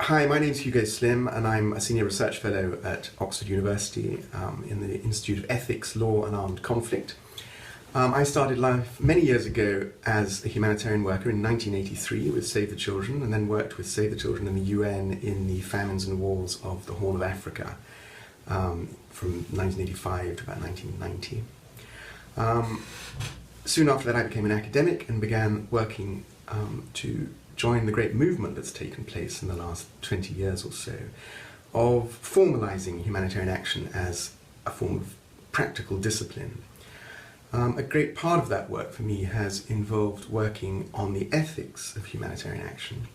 Hi, my name is Hugo Slim and I'm a Senior Research Fellow at Oxford University in the Institute of Ethics, Law and Armed Conflict. I started life many years ago as a humanitarian worker in 1983 with Save the Children, and then worked with Save the Children and the UN in the famines and wars of the Horn of Africa from 1985 to about 1990. Soon after that I became an academic and began working to join the great movement that's taken place in the last 20 years or so of formalising humanitarian action as a form of practical discipline. A great part of that work for me has involved working on the ethics of humanitarian action,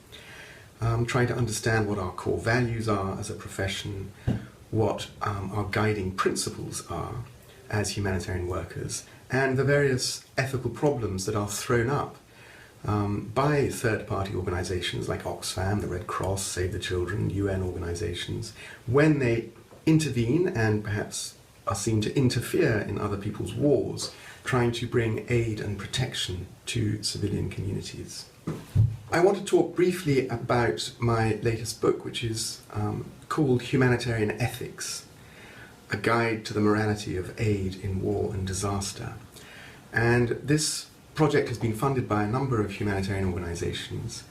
trying to understand what our core values are as a profession, what our guiding principles are as humanitarian workers, and the various ethical problems that are thrown up by third-party organisations like Oxfam, the Red Cross, Save the Children, UN organisations, when they intervene and perhaps are seen to interfere in other people's wars, trying to bring aid and protection to civilian communities. I want to talk briefly about my latest book, which is called Humanitarian Ethics, a guide to the morality of aid in war and disaster. And this project has been funded by a number of humanitarian organisations,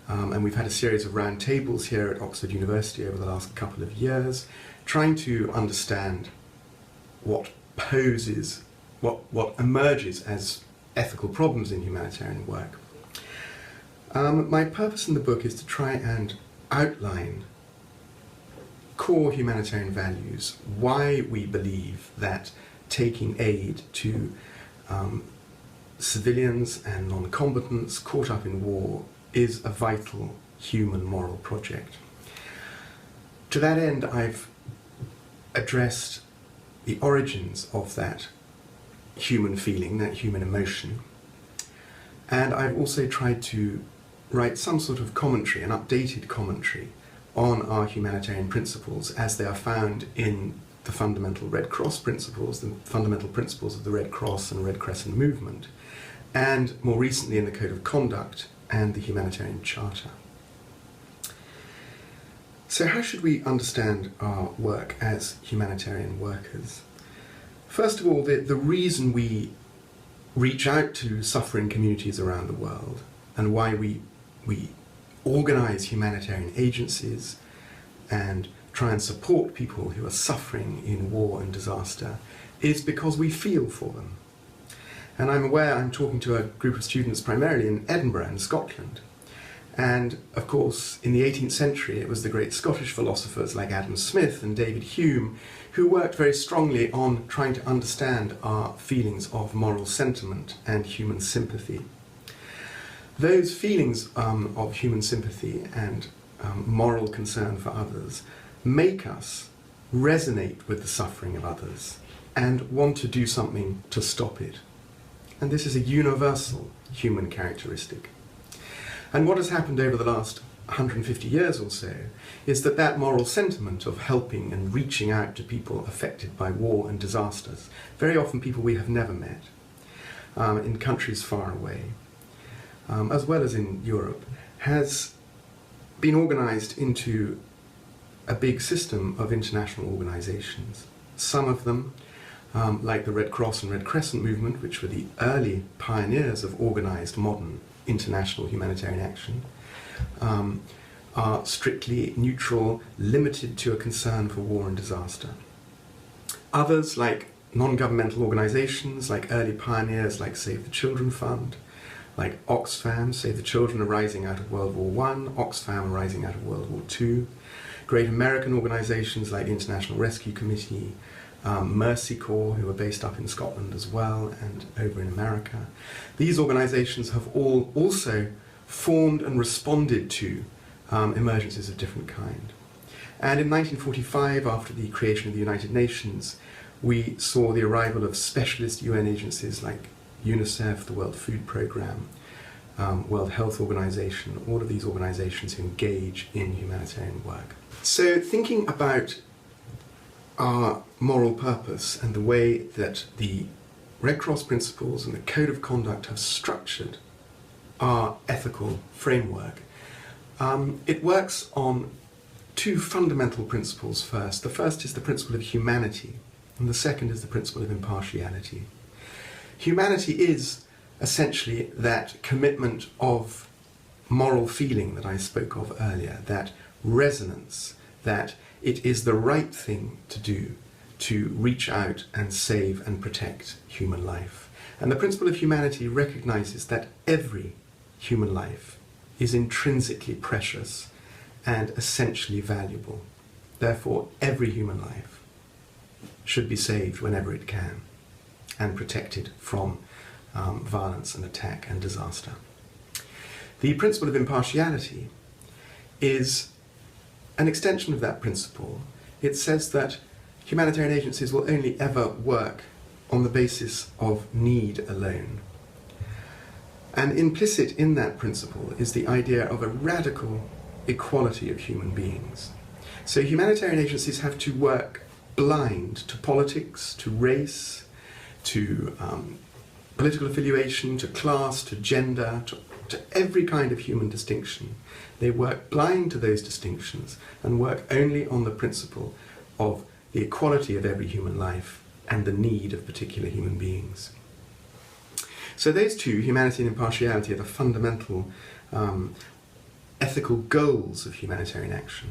and we've had a series of round tables here at Oxford University over the last couple of years, trying to understand what emerges as ethical problems in humanitarian work. My purpose in the book is to try and outline core humanitarian values, why we believe that taking aid to civilians and non-combatants caught up in war is a vital human moral project. To that end, I've addressed the origins of that human feeling, that human emotion, and I've also tried to write some sort of commentary, an updated commentary, on our humanitarian principles as they are found in the fundamental Red Cross principles, the fundamental principles of the Red Cross and Red Crescent movement, and more recently in the Code of Conduct and the Humanitarian Charter. So how should we understand our work as humanitarian workers? First of all, the reason we reach out to suffering communities around the world and why we organise humanitarian agencies and try and support people who are suffering in war and disaster is because we feel for them. And I'm aware I'm talking to a group of students primarily in Edinburgh in Scotland. And of course, in the 18th century, it was the great Scottish philosophers like Adam Smith and David Hume who worked very strongly on trying to understand our feelings of moral sentiment and human sympathy. Those feelings of human sympathy and moral concern for others make us resonate with the suffering of others and want to do something to stop it. And this is a universal human characteristic. And what has happened over the last 150 years or so is that that moral sentiment of helping and reaching out to people affected by war and disasters, very often people we have never met, in countries far away, as well as in Europe, has been organised into a big system of international organisations. Some of them, like the Red Cross and Red Crescent movement, which were the early pioneers of organised modern international humanitarian action, are strictly neutral, limited to a concern for war and disaster. Others, like non-governmental organisations, like early pioneers like Save the Children Fund, like Oxfam, Save the Children arising out of World War I, Oxfam arising out of World War II, great American organisations like the International Rescue Committee, Mercy Corps, who are based up in Scotland as well and over in America. These organisations have all also formed and responded to emergencies of different kind. And in 1945, after the creation of the United Nations, we saw the arrival of specialist UN agencies like UNICEF, the World Food Programme, World Health Organization, all of these organizations who engage in humanitarian work. So thinking about our moral purpose and the way that the Red Cross principles and the Code of Conduct have structured our ethical framework, it works on two fundamental principles first. The first is the principle of humanity, and the second is the principle of impartiality. Humanity is essentially that commitment of moral feeling that I spoke of earlier, that resonance, that it is the right thing to do to reach out and save and protect human life. And the principle of humanity recognizes that every human life is intrinsically precious and essentially valuable. Therefore, every human life should be saved whenever it can and protected from violence and attack and disaster. The principle of impartiality is an extension of that principle. It says that humanitarian agencies will only ever work on the basis of need alone. And implicit in that principle is the idea of a radical equality of human beings. So humanitarian agencies have to work blind to politics, to race, to political affiliation, to class, to gender, to every kind of human distinction. They work blind to those distinctions and work only on the principle of the equality of every human life and the need of particular human beings. So those two, humanity and impartiality, are the fundamental ethical goals of humanitarian action.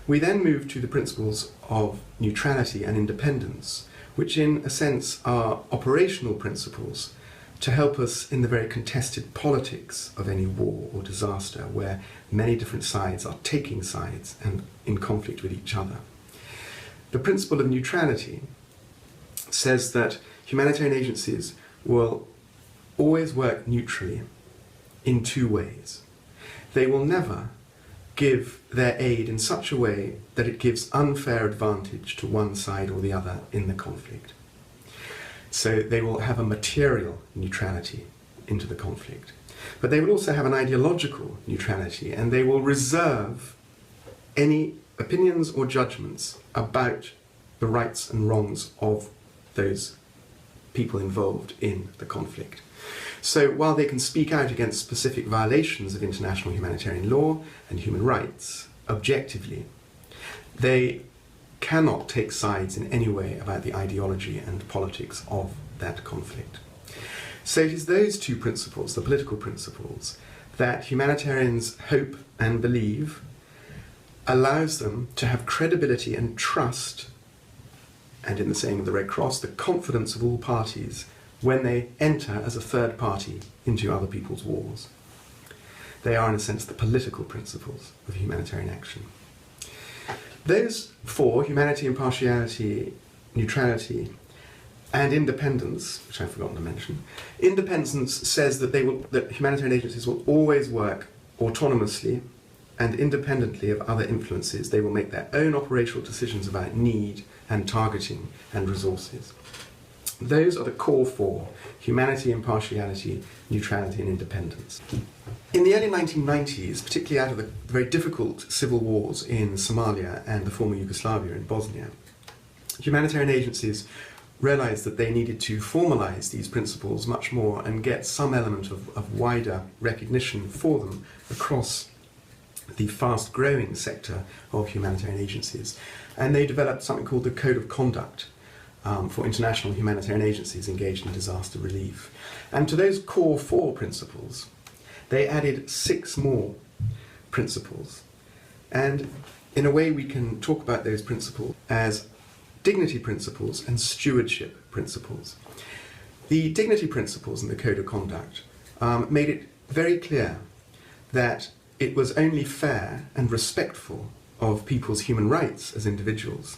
We then move to the principles of neutrality and independence, which in a sense are operational principles to help us in the very contested politics of any war or disaster, where many different sides are taking sides and in conflict with each other. The principle of neutrality says that humanitarian agencies will always work neutrally in two ways. They will never give their aid in such a way that it gives unfair advantage to one side or the other in the conflict. So they will have a material neutrality into the conflict. But they will also have an ideological neutrality, and they will reserve any opinions or judgments about the rights and wrongs of those people involved in the conflict. So while they can speak out against specific violations of international humanitarian law and human rights objectively, they cannot take sides in any way about the ideology and politics of that conflict. So it is those two principles, the political principles, that humanitarians hope and believe allows them to have credibility and trust, and in the saying of the Red Cross, the confidence of all parties when they enter as a third party into other people's wars. They are, in a sense, the political principles of humanitarian action. Those four, humanity, impartiality, neutrality, and independence, which I've forgotten to mention, independence says that that humanitarian agencies will always work autonomously and independently of other influences. They will make their own operational decisions about need and targeting and resources. Those are the core four: humanity, impartiality, neutrality, and independence. In the early 1990s, particularly out of the very difficult civil wars in Somalia and the former Yugoslavia in Bosnia, humanitarian agencies realized that they needed to formalize these principles much more and get some element of wider recognition for them across the fast-growing sector of humanitarian agencies. And they developed something called the Code of Conduct for international humanitarian agencies engaged in disaster relief. And to those core four principles, they added 6 more principles. And in a way we can talk about those principles as dignity principles and stewardship principles. The dignity principles in the Code of Conduct made it very clear that it was only fair and respectful of people's human rights as individuals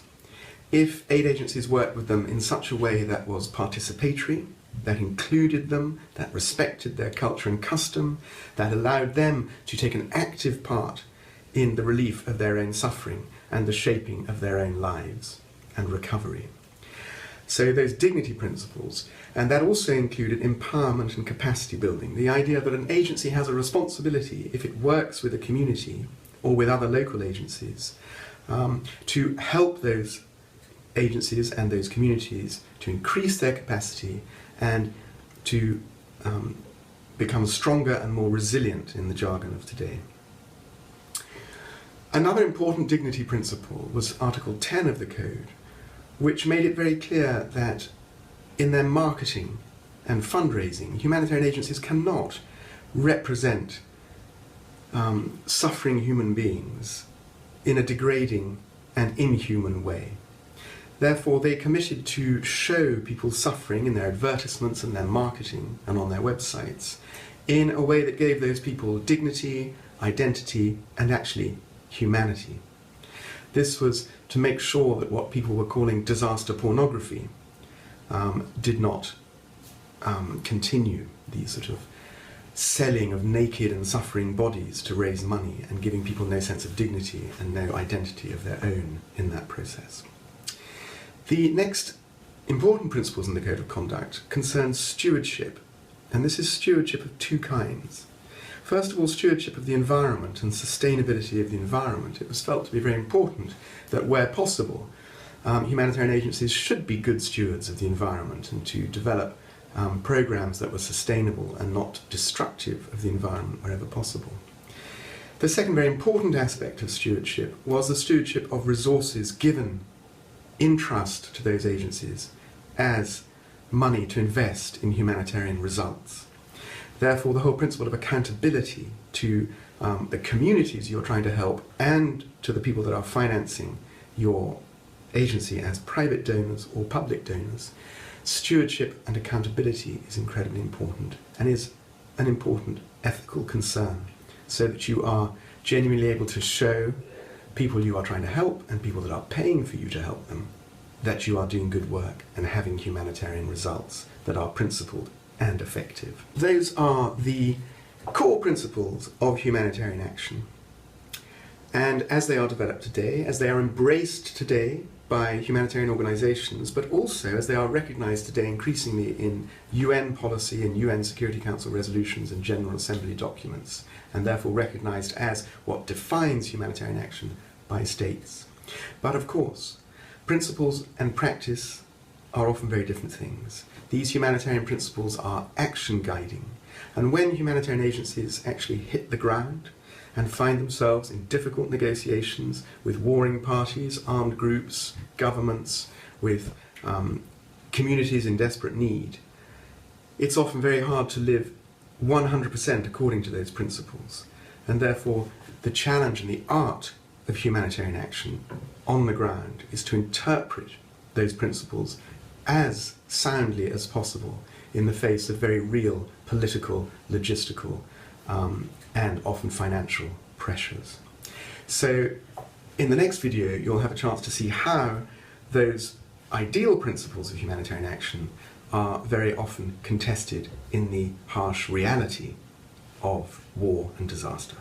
if aid agencies worked with them in such a way that was participatory, that included them, that respected their culture and custom, that allowed them to take an active part in the relief of their own suffering and the shaping of their own lives and recovery. So those dignity principles, and that also included empowerment and capacity building, the idea that an agency has a responsibility, if it works with a community or with other local agencies, to help those agencies and those communities to increase their capacity and to become stronger and more resilient, in the jargon of today. Another important dignity principle was Article 10 of the Code, which made it very clear that in their marketing and fundraising, humanitarian agencies cannot represent suffering human beings in a degrading and inhuman way. Therefore, they committed to show people suffering in their advertisements and their marketing and on their websites in a way that gave those people dignity, identity, and actually humanity. This was to make sure that what people were calling disaster pornography did not continue, the sort of selling of naked and suffering bodies to raise money and giving people no sense of dignity and no identity of their own in that process. The next important principles in the Code of Conduct concern stewardship, and this is stewardship of two kinds. First of all, stewardship of the environment and sustainability of the environment. It was felt to be very important that where possible, humanitarian agencies should be good stewards of the environment and to develop programs that were sustainable and not destructive of the environment wherever possible. The second very important aspect of stewardship was the stewardship of resources given in trust to those agencies as money to invest in humanitarian results. Therefore, the whole principle of accountability to the communities you're trying to help and to the people that are financing your agency as private donors or public donors, stewardship and accountability is incredibly important and is an important ethical concern, so that you are genuinely able to show people you are trying to help and people that are paying for you to help them that you are doing good work and having humanitarian results that are principled and effective. Those are the core principles of humanitarian action. And as they are developed today, as they are embraced today by humanitarian organizations, but also as they are recognized today increasingly in UN policy and UN Security Council resolutions and General Assembly documents, and therefore recognized as what defines humanitarian action by states. But of course, principles and practice are often very different things. These humanitarian principles are action guiding, and when humanitarian agencies actually hit the ground and find themselves in difficult negotiations with warring parties, armed groups, governments, with communities in desperate need, it's often very hard to live 100% according to those principles. And therefore, the challenge and the art of humanitarian action on the ground is to interpret those principles as soundly as possible in the face of very real political, logistical, and often financial pressures. So in the next video, you'll have a chance to see how those ideal principles of humanitarian action are very often contested in the harsh reality of war and disaster.